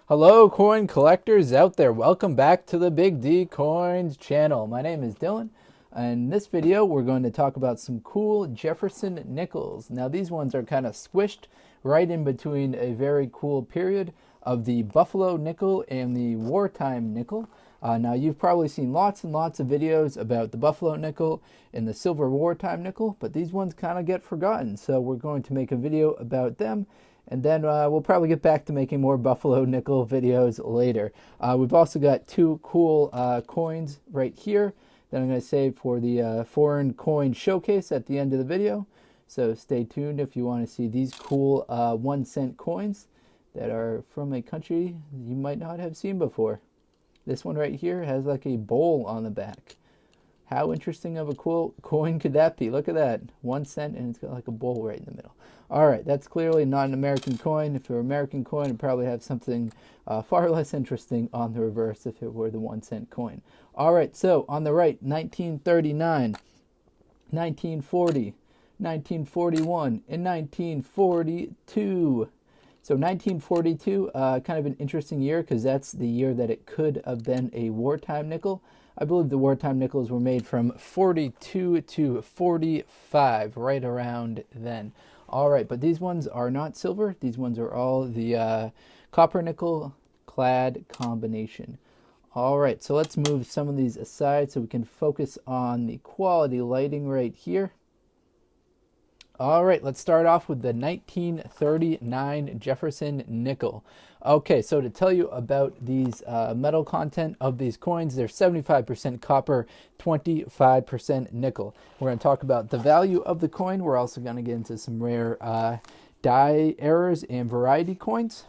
Hello, coin collectors out there. Welcome back to the Big D Coins channel. My name is Dylan. In this video, we're going to talk about some cool Jefferson Nickels. Now, these ones are kind of squished right in between a very cool period of the Buffalo nickel and the wartime nickel. Now, you've probably seen lots and lots of videos about the Buffalo nickel and the silver wartime nickel, but these ones kind of get forgotten. So we're going to make a video about them. And then we'll probably get back to making more Buffalo nickel videos later. We've also got two cool coins right here that I'm going to save for the foreign coin showcase at the end of the video. So stay tuned if you want to see these cool 1 cent coins that are from a country you might not have seen before. This one right here has like a bowl on the back. How interesting of a cool coin could that be? Look at that. 1 cent and it's got like a bowl right in the middle. Alright, that's clearly not an American coin. If it were an American coin, it'd probably have something far less interesting on the reverse if it were the 1 cent coin. Alright, so on the right, 1939, 1940, 1941, and 1942. So 1942, kind of an interesting year because that's the year that it could have been a wartime nickel. I believe the wartime nickels were made from 42 to 45, right around then. All right, but these ones are not silver. These ones are all the copper nickel clad combination. All right, so let's move some of these aside so we can focus on the quality lighting right here. All right, let's start off with the 1939 Jefferson Nickel. Okay, so to tell you about these metal content of these coins, they're 75% copper, 25% nickel. We're going to talk about the value of the coin. We're also going to get into some rare die errors and variety coins.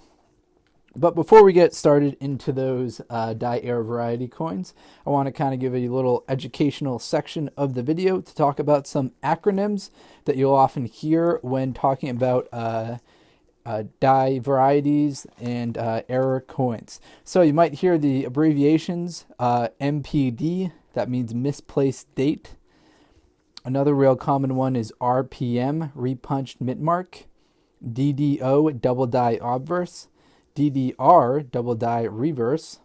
But before we get started into those die error variety coins, I want to kind of give a little educational section of the video to talk about some acronyms that you'll often hear when talking about die varieties and error coins. So you might hear the abbreviations MPD, that means misplaced date. Another real common one is RPM, repunched mint mark. DDO, double die obverse. DDR, double die reverse,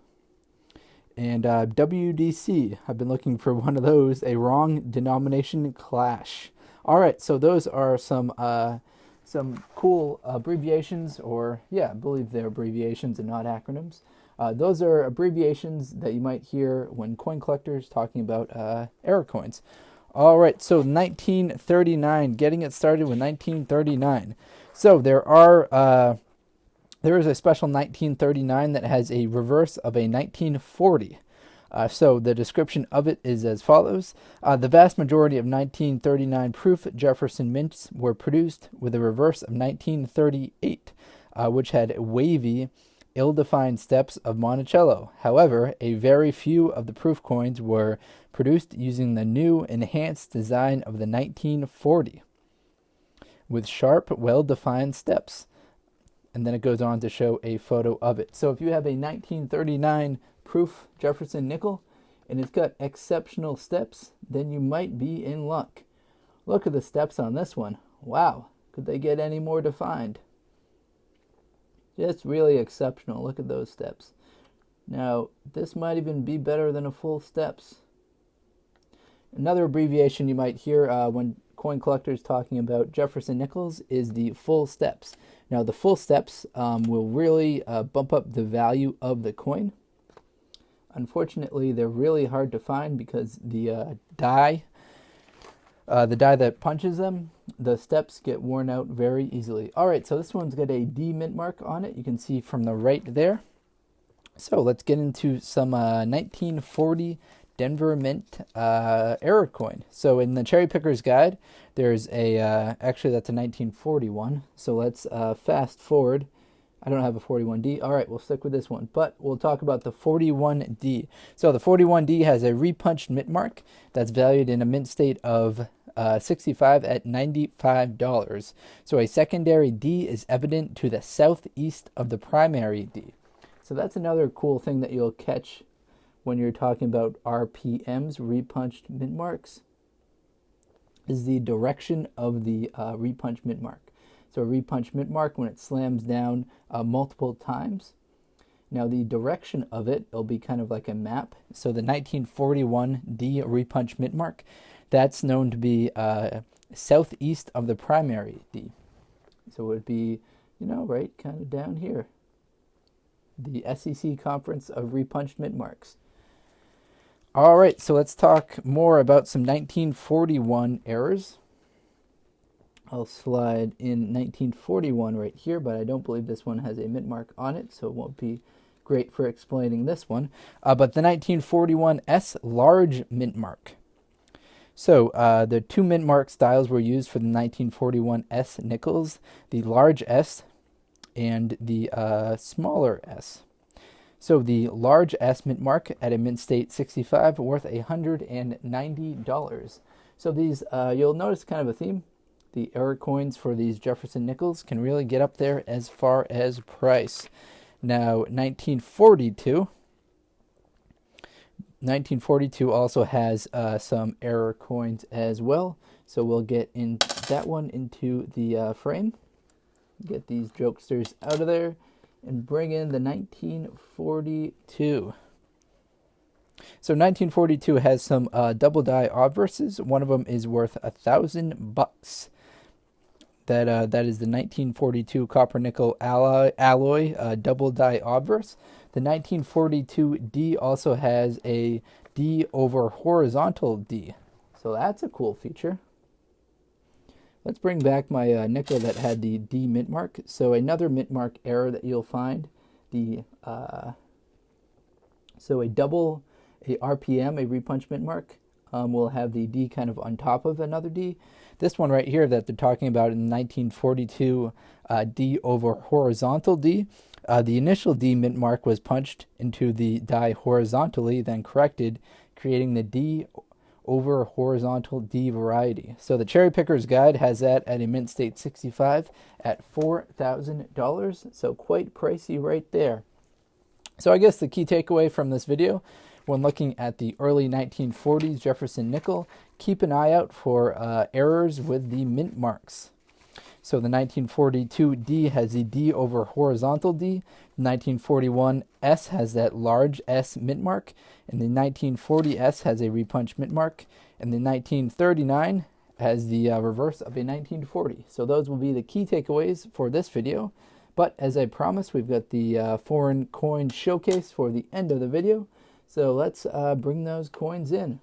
and WDC, I've been looking for one of those, a wrong denomination clash. All right, so those are some cool abbreviations, or yeah, I believe they're abbreviations and not acronyms. Those are abbreviations that you might hear when coin collectors talking about error coins. All right, so 1939, getting it started with 1939. So there is a special 1939 that has a reverse of a 1940. So the description of it is as follows. The vast majority of 1939 proof Jefferson mints were produced with a reverse of 1938, which had wavy, ill-defined steps of Monticello. However, a very few of the proof coins were produced using the new enhanced design of the 1940, with sharp, well-defined steps. And then it goes on to show a photo of it. So if you have a 1939 proof Jefferson nickel and it's got exceptional steps, then you might be in luck. Look at the steps on this one. Wow, could they get any more defined? Just really exceptional. Look at those steps. Now, this might even be better than a full steps. Another abbreviation you might hear when coin collectors talking about Jefferson nickels is the full steps. Now, the full steps will really bump up the value of the coin. Unfortunately, they're really hard to find because the die that punches them, the steps get worn out very easily. All right, so this one's got a D mint mark on it. You can see from the right there. So let's get into some 1940 Denver Mint error coin. So in the Cherry Picker's Guide, there's a, actually that's a 1941. So let's fast forward. I don't have a 41D. All right, we'll stick with this one, but we'll talk about the 41D. So the 41D has a repunched mint mark that's valued in a mint state of 65 at $95. So a secondary D is evident to the southeast of the primary D. So that's another cool thing that you'll catch when you're talking about RPMs, repunched mint marks, is the direction of the repunched mint mark. So a repunched mint mark, when it slams down multiple times, Now the direction of it, it'll be kind of like a map. So the 1941 D repunch mint mark, that's known to be southeast of the primary D. So it would be, you know, right kind of down here. The SEC Conference of Repunched Mint Marks. All right, so let's talk more about some 1941 errors. I'll slide in 1941 right here, but I don't believe this one has a mint mark on it, so it won't be great for explaining this one. But the 1941 S large mint mark. So the two mint mark styles were used for the 1941 S nickels, the large S and the smaller S. So the large S mint mark at a mint state 65 worth $190. So these, you'll notice kind of a theme. The error coins for these Jefferson Nickels can really get up there as far as price. Now 1942 also has some error coins as well. So we'll get in that one into the frame. Get these jokesters out of there and bring in the 1942. So 1942 has some double die obverses. One of them is worth $1,000. That is the 1942 copper nickel alloy double die obverse. The 1942 D also has a D over horizontal D. So that's a cool feature. Let's bring back my nickel that had the D mint mark. So another mint mark error that you'll find, so a RPM, a repunch mint mark, will have the D kind of on top of another D. This one right here that they're talking about in 1942 D over horizontal D, the initial D mint mark was punched into the die horizontally, then corrected, creating the D over horizontal D variety. So the Cherry Picker's Guide has that at a mint state 65 at $4,000. So quite pricey right there. So I guess the key takeaway from this video, when looking at the early 1940s Jefferson Nickel, keep an eye out for errors with the mint marks. So the 1942 D has the D over horizontal D. The 1941 S has that large S mint mark. And the 1940 S has a repunch mint mark. And the 1939 has the reverse of a 1940. So those will be the key takeaways for this video. But as I promised, we've got the foreign coin showcase for the end of the video. So let's bring those coins in.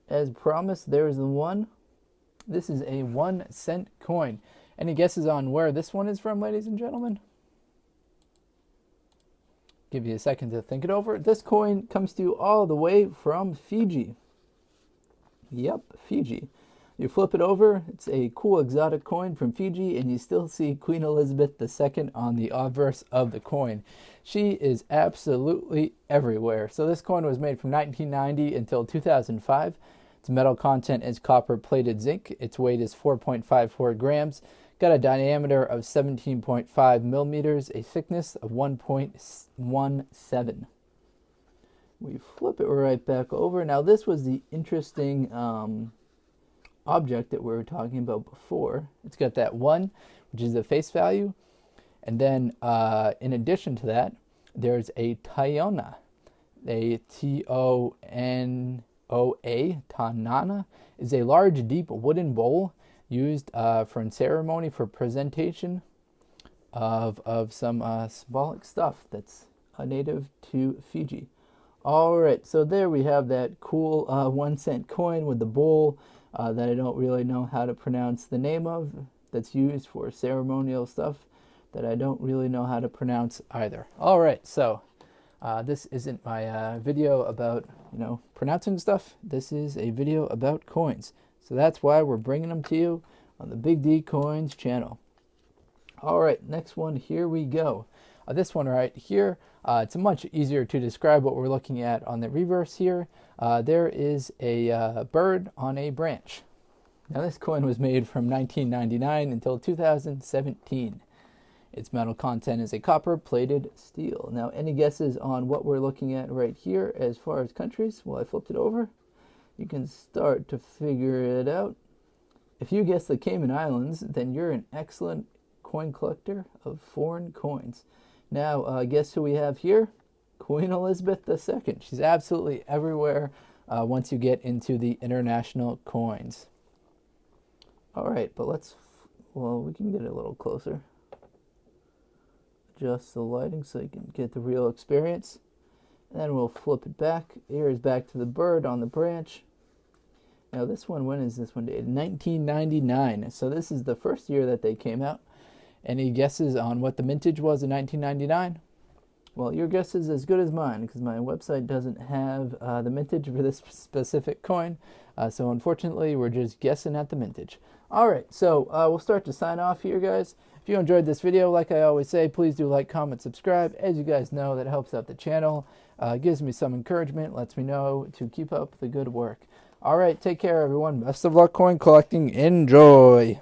As promised, there's the one. This is a 1 cent coin. Any guesses on where this one is from, ladies and gentlemen? Give you a second to think it over. This coin comes to you all the way from Fiji. Yep, Fiji. You flip it over, it's a cool exotic coin from Fiji, and you still see Queen Elizabeth II on the obverse of the coin. She is absolutely everywhere. So this coin was made from 1990 until 2005. Its metal content is copper plated zinc. Its weight is 4.54 grams. Got a diameter of 17.5 millimeters, a thickness of 1.17. We flip it right back over. Now this was the interesting object that we were talking about before. It's got that 1, which is the face value. And then in addition to that, there's a Tayona, a T-O-N-O-A, Tanana, is a large, deep wooden bowl used for ceremony for presentation of some symbolic stuff that's native to Fiji. All right, so there we have that cool 1 cent coin with the bowl that I don't really know how to pronounce the name of, that's used for ceremonial stuff that I don't really know how to pronounce either. All right, so this isn't my video about, pronouncing stuff. This is a video about coins. So that's why we're bringing them to you on the Big D Coins channel. All right, next one, here we go. This one right here, it's much easier to describe what we're looking at on the reverse here. There is a bird on a branch. Now this coin was made from 1999 until 2017. Its metal content is a copper plated steel. Now any guesses on what we're looking at right here as far as countries? Well, I flipped it over. You can start to figure it out. If you guess the Cayman Islands, then you're an excellent coin collector of foreign coins. Now, guess who we have here? Queen Elizabeth II. She's absolutely everywhere once you get into the international coins. All right, but well, we can get it a little closer. Adjust the lighting so you can get the real experience. And then we'll flip it back. Here is back to the bird on the branch. Now this one, when is this one dated? 1999. So this is the first year that they came out. Any guesses on what the mintage was in 1999? Well, your guess is as good as mine because my website doesn't have the mintage for this specific coin. So unfortunately, we're just guessing at the mintage. All right, so we'll start to sign off here, guys. If you enjoyed this video, like I always say, please do like, comment, subscribe. As you guys know, that helps out the channel, gives me some encouragement, lets me know to keep up the good work. All right, take care, everyone. Best of luck coin collecting. Enjoy.